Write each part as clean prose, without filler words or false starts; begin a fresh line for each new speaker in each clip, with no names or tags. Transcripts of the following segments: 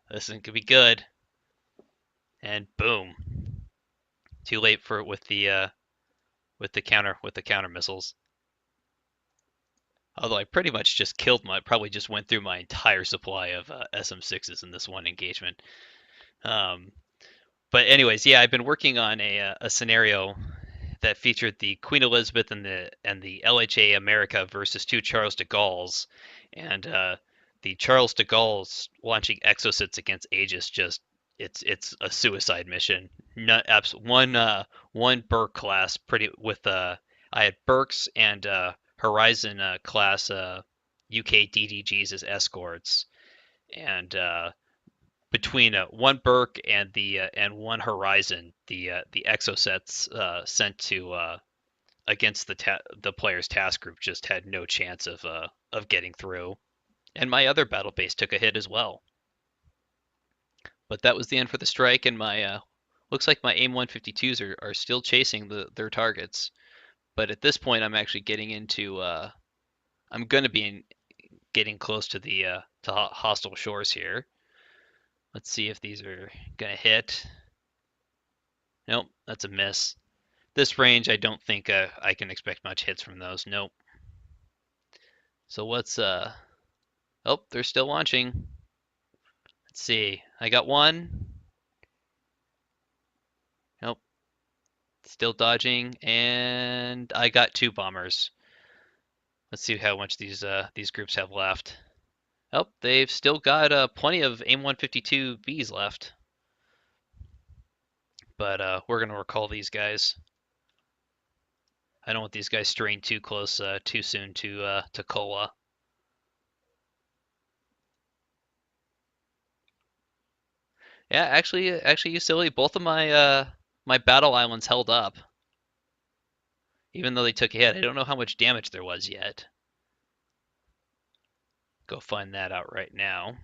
This isn't gonna be good. And boom, too late for with the counter missiles. Although I pretty much just killed probably just went through my entire supply of SM6s in this one engagement. Um, but anyways, yeah, I've been working on a scenario that featured the Queen Elizabeth and the LHA America versus two Charles de Gaulles, and the Charles de Gaulles launching exocets against Aegis. Just it's a suicide mission. Not one Burke class pretty with I had Burks and Horizon class UK DDGs as escorts, and between one Burke and one Horizon, the exosets sent to against the player's task group just had no chance of getting through. And my other battle base took a hit as well. But that was the end for the strike, and my looks like my AIM 152s are still chasing their targets. But at this point, I'm actually getting into I'm going to be getting close to the to hostile shores here. Let's see if these are going to hit. Nope, that's a miss. This range, I don't think I can expect much hits from those. Nope. So what's Oh, they're still launching. Let's see. I got one. Nope. Still dodging, and I got two bombers. Let's see how much these groups have left. Oh, they've still got plenty of AIM 152Bs left, but we're gonna recall these guys. I don't want these guys straying too close too soon to Kola. Yeah, actually, you silly. Both of my battle islands held up, even though they took a hit. I don't know how much damage there was yet. Go find that out right now.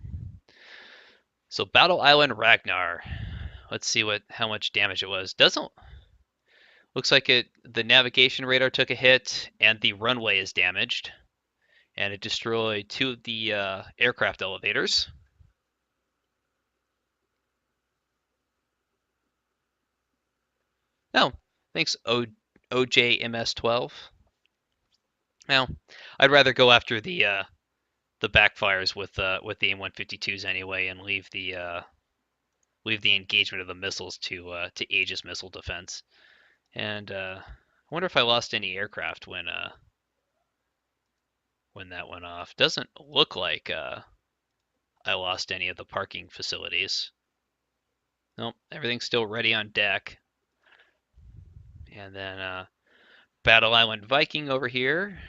So Battle Island Ragnar. Let's see how much damage it was. Doesn't looks like the navigation radar took a hit and the runway is damaged, and it destroyed two of the aircraft elevators. Oh, thanks OJMS12. Now, I'd rather go after the backfires with the AIM-152s anyway, and leave the engagement of the missiles to Aegis missile defense. And I wonder if I lost any aircraft when that went off. Doesn't look like I lost any of the parking facilities. Nope, everything's still ready on deck. And then Battle Island Viking over here.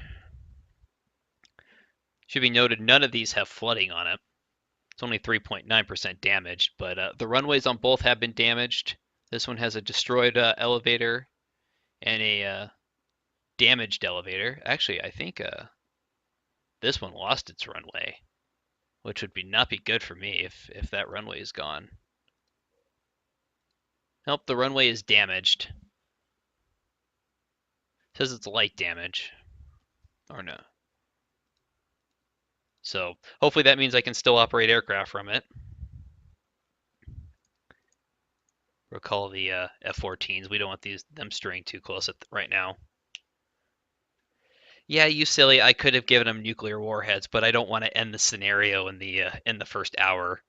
Should be noted, none of these have flooding on it. It's only 3.9% damaged, but the runways on both have been damaged. This one has a destroyed elevator and a damaged elevator. Actually, I think this one lost its runway, which would not be good for me if that runway is gone. Nope, the runway is damaged. It says it's light damage, or no. So hopefully that means I can still operate aircraft from it. Recall the F-14s. We don't want them straying too close right now. Yeah, you silly. I could have given them nuclear warheads, but I don't want to end the scenario in the first hour.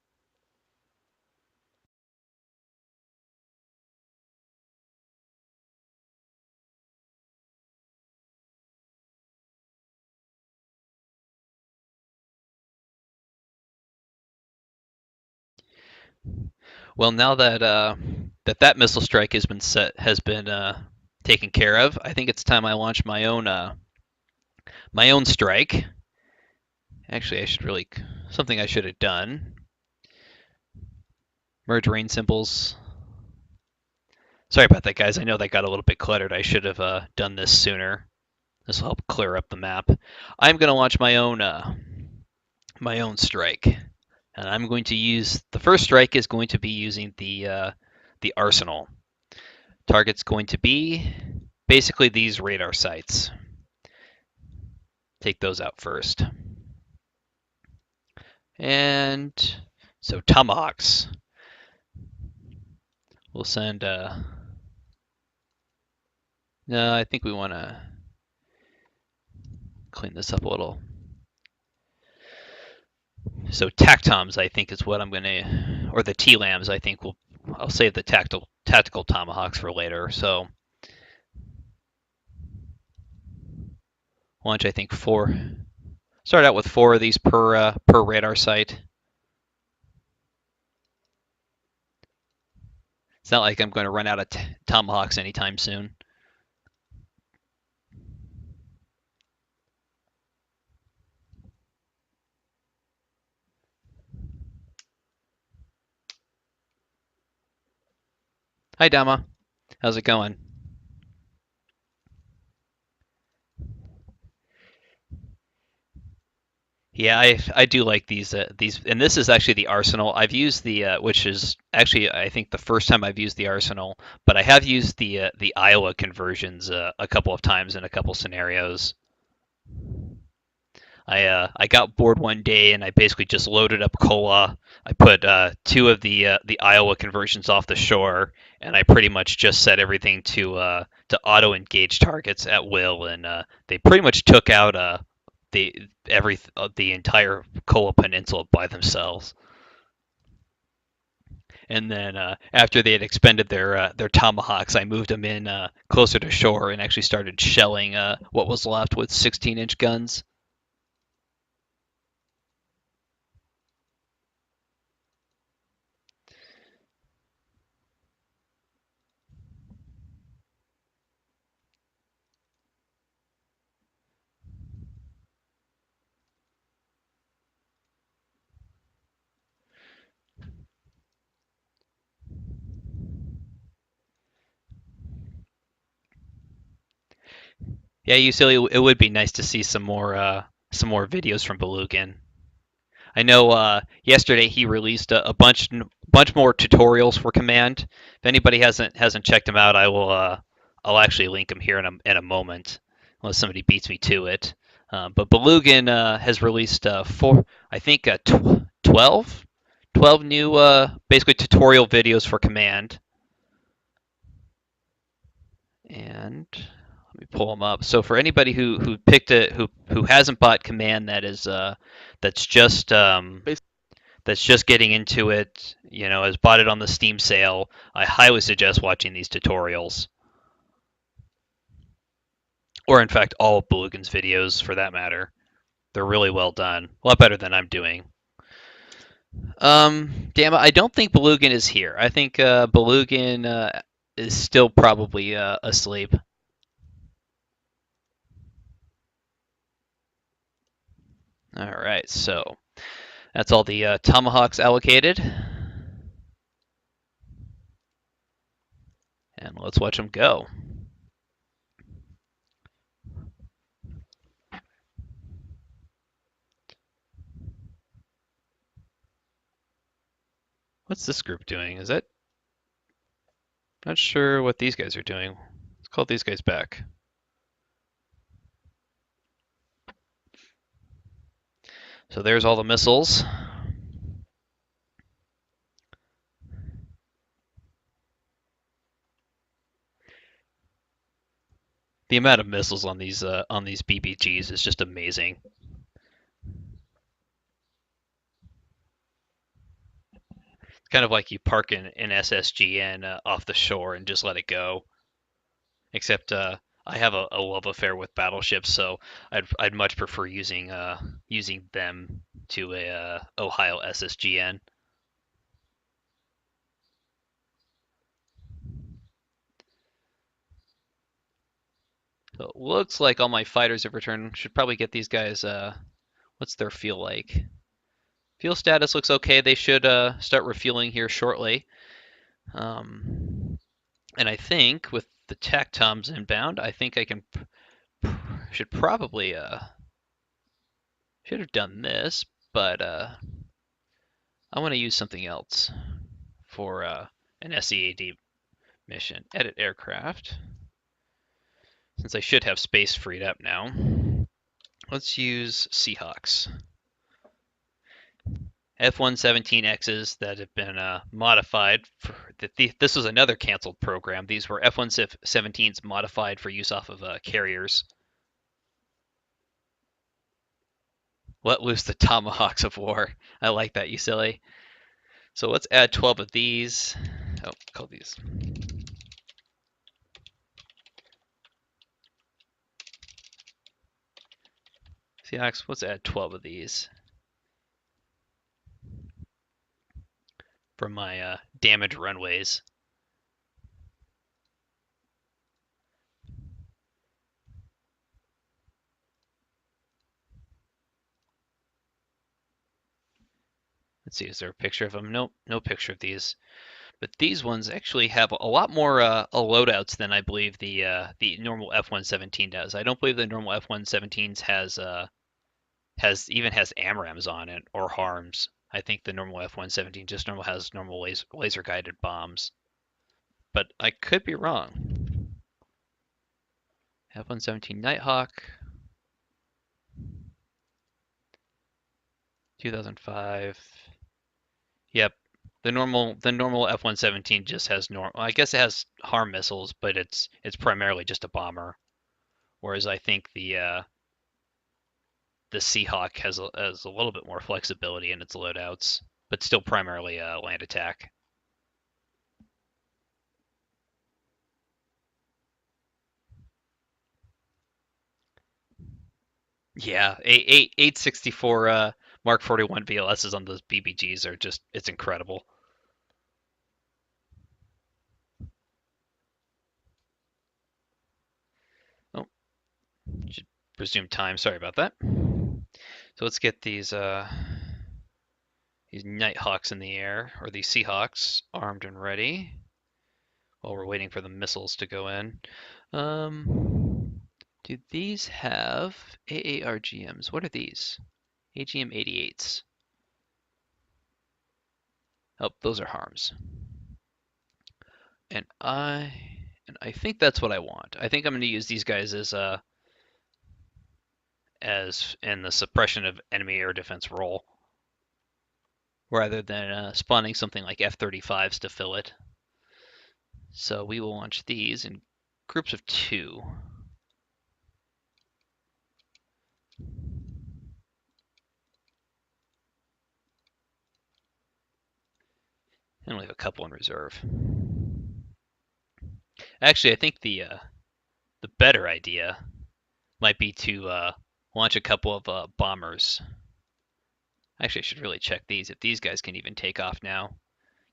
Well, now that that missile strike has been taken care of, I think it's time I launch my own strike. Actually, I should really something I should have done. Merge rain symbols. Sorry about that, guys. I know that got a little bit cluttered. I should have done this sooner. This will help clear up the map. I'm going to launch my own strike, and I'm going to use the first strike is going to be using the arsenal. Target's going to be basically these radar sites. Take those out first. And So tomahawks. We'll send. No, I think we want to clean this up a little. So tactoms, I think, is what I'm gonna, or the T-lambs. I think I'll save the tactical tomahawks for later. So launch, I think four. Start out with four of these per radar site. It's not like I'm going to run out of tomahawks anytime soon. Hi, Dama. How's it going? Yeah, I do like these, and this is actually the Arsenal. I've used the which is actually I think the first time I've used the Arsenal, but I have used the Iowa conversions a couple of times in a couple scenarios. I got bored one day and I basically just loaded up cola. I put two of the Iowa conversions off the shore, and I pretty much just set everything to auto engage targets at will, and they pretty much took out the entire Kola Peninsula by themselves. And then after they had expended their tomahawks, I moved them in closer to shore and actually started shelling what was left with 16-inch guns. Yeah, you silly. It would be nice to see some more videos from Belugan. I know yesterday he released a bunch more tutorials for Command. If anybody hasn't checked them out, I'll actually link them here in a moment, unless somebody beats me to it. But Belugan has released four, I think 12 new basically tutorial videos for Command. And let me pull them up. So for anybody who picked it, who hasn't bought Command, that's just that's just getting into it, has bought it on the Steam sale, I highly suggest watching these tutorials, or in fact all of Belugan's videos for that matter. They're really well done, a lot better than I'm doing. Damn it, I don't think Belugan is here. I think Belugan is still probably asleep. All right, so that's all the tomahawks allocated. And let's watch them go. What's this group doing? Is that... Not sure what these guys are doing. Let's call these guys back. So there's all the missiles. The amount of missiles on these BBGs is just amazing. It's kind of like you park an SSGN off the shore and just let it go. Except I have a love affair with battleships, so I'd much prefer using them to a Ohio SSGN. So it looks like all my fighters have returned. Should probably get these guys. What's their fuel like? Fuel status looks okay. They should start refueling here shortly. And I think with the TACTOMs inbound, I think I should probably should have done this, but I want to use something else for an SEAD mission. Edit aircraft. Since I should have space freed up now, let's use Seahawks. F-117Xs that have been modified. This was another canceled program. These were F-117s modified for use off of carriers. Let loose the tomahawks of war. I like that, you silly. So let's add 12 of these. Oh, call these. Seahawks, let's add 12 of these from my damaged runways. Let's see, is there a picture of them? Nope, no picture of these. But these ones actually have a lot more loadouts than I believe the normal F-117 does. I don't believe the normal F-117s has even has AMRAAMs on it or harms. I think the normal F-117 just has normal laser guided bombs. But I could be wrong. F-117 Nighthawk, 2005. Yep. The normal F-117 just has normal. I guess it has harm missiles, but it's primarily just a bomber. Whereas I think the Seahawk has a little bit more flexibility in its loadouts, but still primarily land attack. Yeah, 864 Mark 41 VLSs on those BBGs are just it's incredible. Oh, should resume time. Sorry about that. So let's get these Nighthawks in the air, or these Seahawks armed and ready while we're waiting for the missiles to go in. Do these have AARGMs? What are these? AGM 88s. Oh, those are harms. And I think that's what I want. I think I'm going to use these guys as in the suppression of enemy air defense role, rather than spawning something like F-35s to fill it. So we will launch these in groups of 2. And we have a couple in reserve. Actually, I think the better idea might be to launch a couple of bombers. Actually, I should really check these if these guys can even take off now.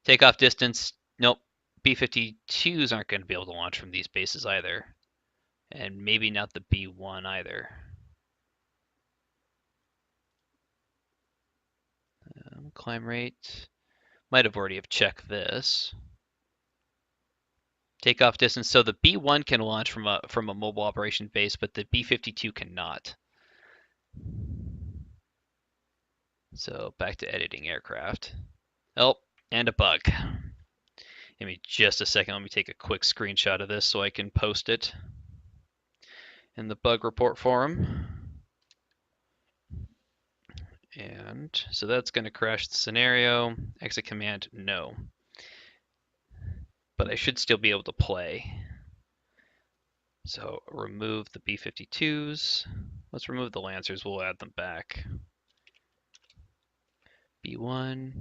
Takeoff distance, nope. B-52s aren't going to be able to launch from these bases either. And maybe not the B-1 either. Climb rate. Might have already have checked this. Takeoff distance. So the B-1 can launch from a mobile operation base, but the B-52 cannot. So back to editing aircraft. Oh, and a bug. Give me just a second. Let me take a quick screenshot of this so I can post it in the bug report forum. And so that's going to crash the scenario. Exit command, no. But I should still be able to play. So remove the B-52s. Let's remove the Lancers. We'll add them back. B-1.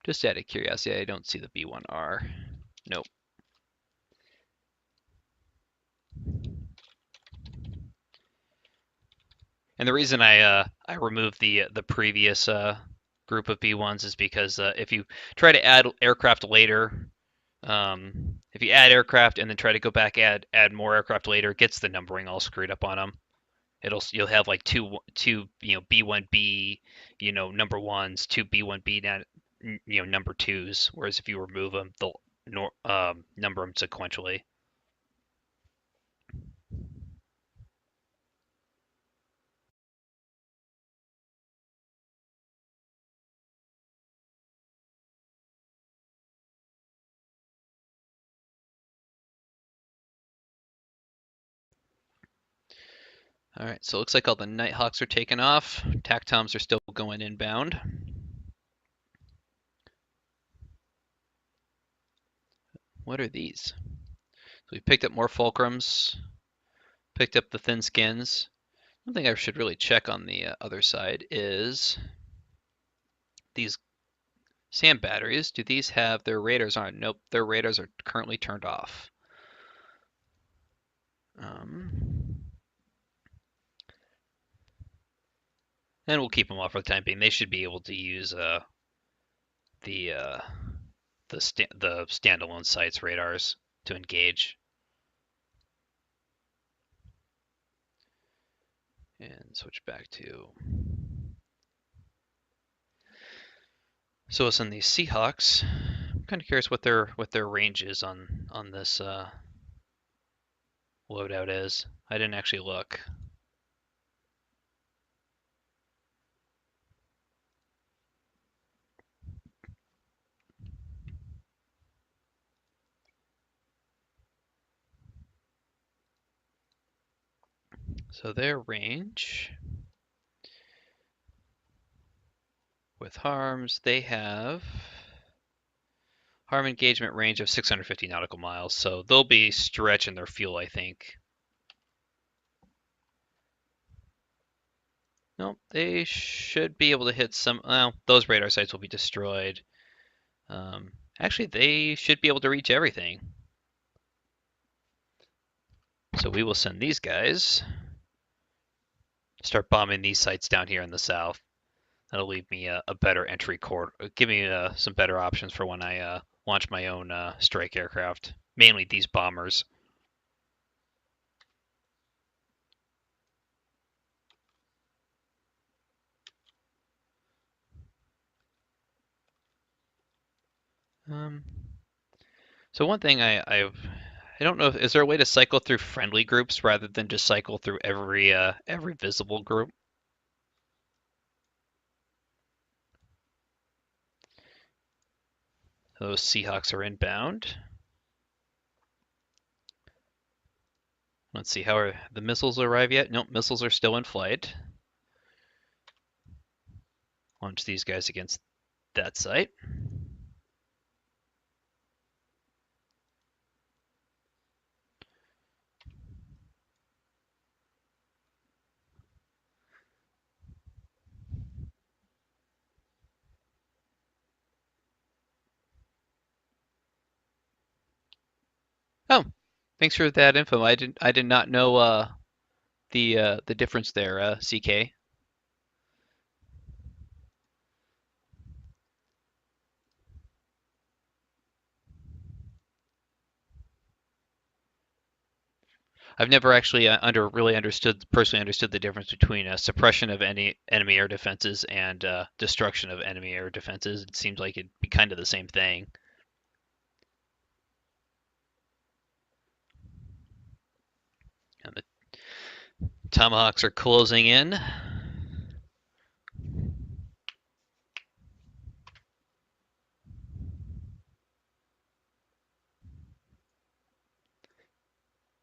Just out of curiosity, I don't see the B-1R. Nope. And the reason I removed the previous group of B1s is because if you try to add aircraft later, if you add aircraft and then try to go back add more aircraft later, it gets the numbering all screwed up on them. You'll have like two B1B number ones, two B1B number twos. Whereas if you remove them, they'll number them sequentially. All right, so it looks like all the Nighthawks are taken off. TACTOMs are still going inbound. What are these? So we picked up more fulcrums, picked up the thin skins. One thing I should really check on the other side is these SAM batteries. Do these have their radars on? Nope, their radars are currently turned off. And we'll keep them off for the time being. They should be able to use the uh, the standalone sites radars to engage. And switch back to. So it's on these Seahawks. I'm kind of curious what their range is on this loadout is. I didn't actually look. So their range with harms, they have harm engagement range of 650 nautical miles. So they'll be stretching their fuel, I think. Nope, they should be able to hit some. Well, those radar sites will be destroyed. Actually, they should be able to reach everything. So we will send these guys. Start bombing these sites down here in the south. That'll leave me a better entry corridor. Give me some better options for when I launch my own strike aircraft. Mainly these bombers. So one thing I don't know if, is there a way to cycle through friendly groups rather than just cycle through every visible group? Those Seahawks are inbound. Let's see, how are the missiles arrive yet? Nope, missiles are still in flight. Launch these guys against that site. Oh, thanks for that info. I did not know the difference there, CK. I've never actually personally understood the difference between suppression of any enemy air defenses and destruction of enemy air defenses. It seems like it'd be kind of the same thing. And the Tomahawks are closing in.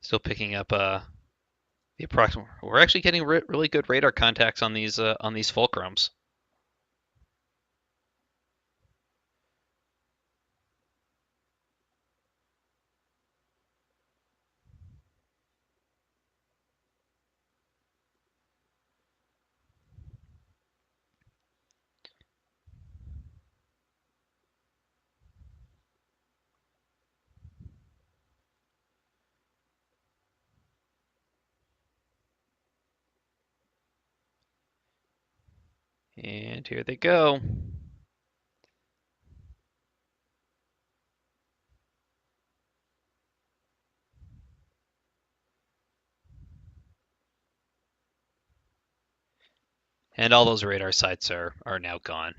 Still picking up the approximate. We're actually getting really good radar contacts on these fulcrums. And here they go. And all those radar sites are now gone.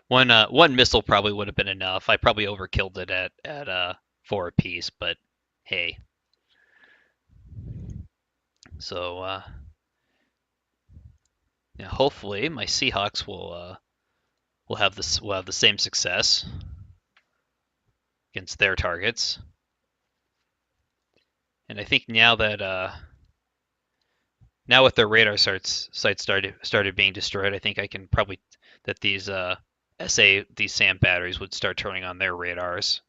One missile probably would have been enough. I probably overkilled it at 4 apiece, but hey. So yeah, hopefully my Seahawks will have the same success against their targets. And I think now that now with their radar sites started being destroyed, I think I can probably that these say these SAM batteries would start turning on their radars.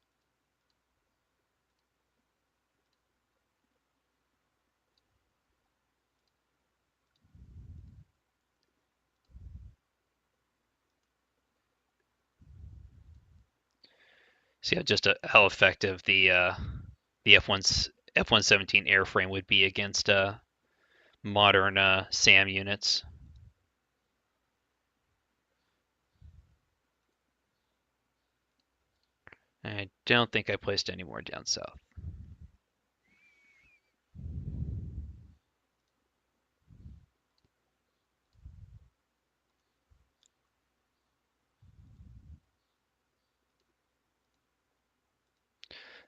See just how effective the F-117 airframe would be against modern SAM units. I don't think I placed any more down south.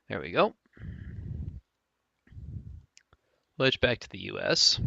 There we go. Let's back to the US.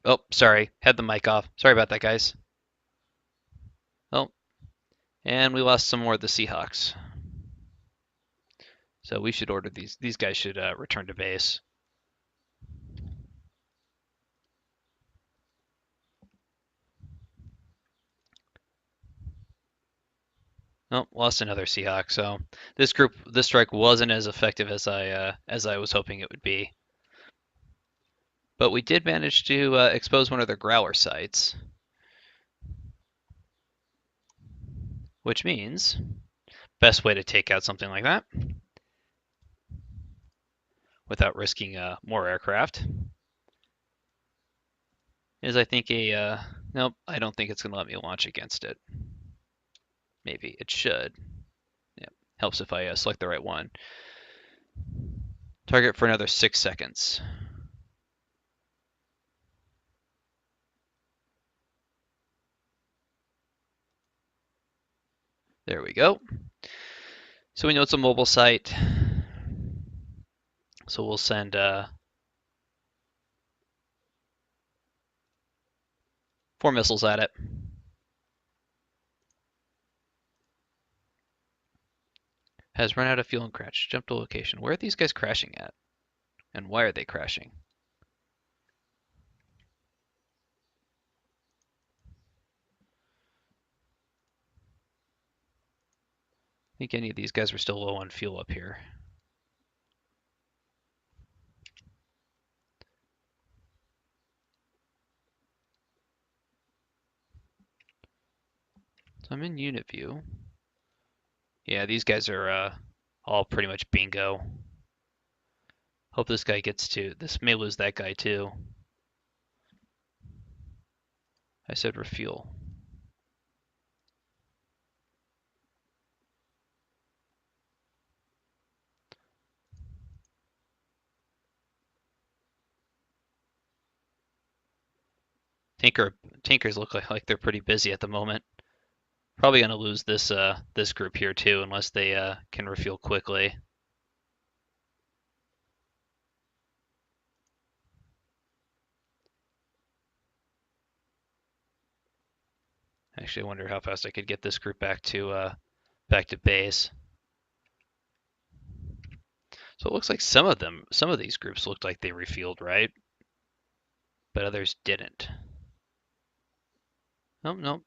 Oh, sorry. Had the mic off. Sorry about that, guys. Oh, and we lost some more of the Seahawks. So we should order these. These guys should return to base. Oh, lost another Seahawk. So this strike wasn't as effective as I was hoping it would be. But we did manage to expose one of their growler sites, which means best way to take out something like that without risking more aircraft is I think nope, I don't think it's going to let me launch against it. Maybe it should. Yeah, helps if I select the right one. Target for another 6 seconds. There we go. So we know it's a mobile site. So we'll send 4 missiles at it. Has run out of fuel and crashed. Jump to location. Where are these guys crashing at? And why are they crashing? I think any of these guys were still low on fuel up here. So I'm in unit view. Yeah, these guys are all pretty much bingo. Hope this guy gets to. This may lose that guy too. I said refuel. Tankers look like they're pretty busy at the moment. Probably gonna lose this group here too, unless they can refuel quickly. Actually, I wonder how fast I could get this group back to base. So it looks like some of these groups looked like they refueled, right? But others didn't. Nope, nope.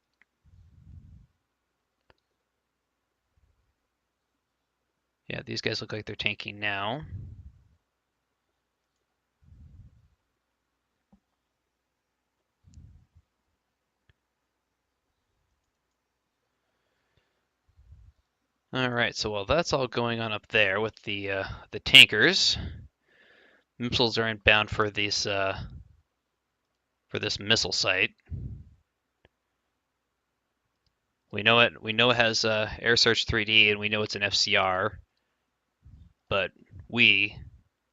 Yeah, these guys look like they're tanking now. All right, so while that's all going on up there with the tankers, missiles are inbound for this missile site. We know it. We know it has Air Search 3D, and we know it's an FCR, but we,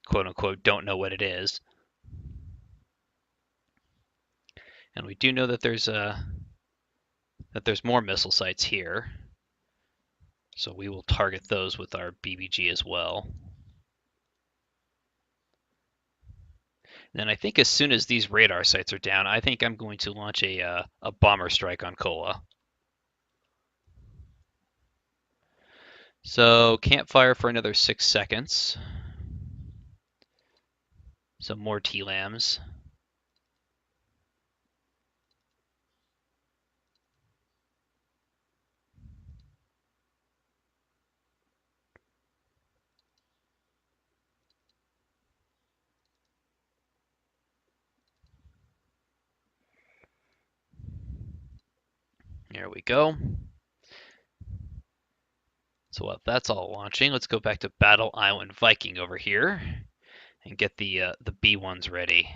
quote unquote, don't know what it is. And we do know that there's more missile sites here, so we will target those with our BBG as well. And then I think as soon as these radar sites are down, I think I'm going to launch a bomber strike on Kola. So can't fire for another 6 seconds. Some more T-LAMs. There we go. So while that's all launching, let's go back to Battle Island Viking over here and get the B1s ready.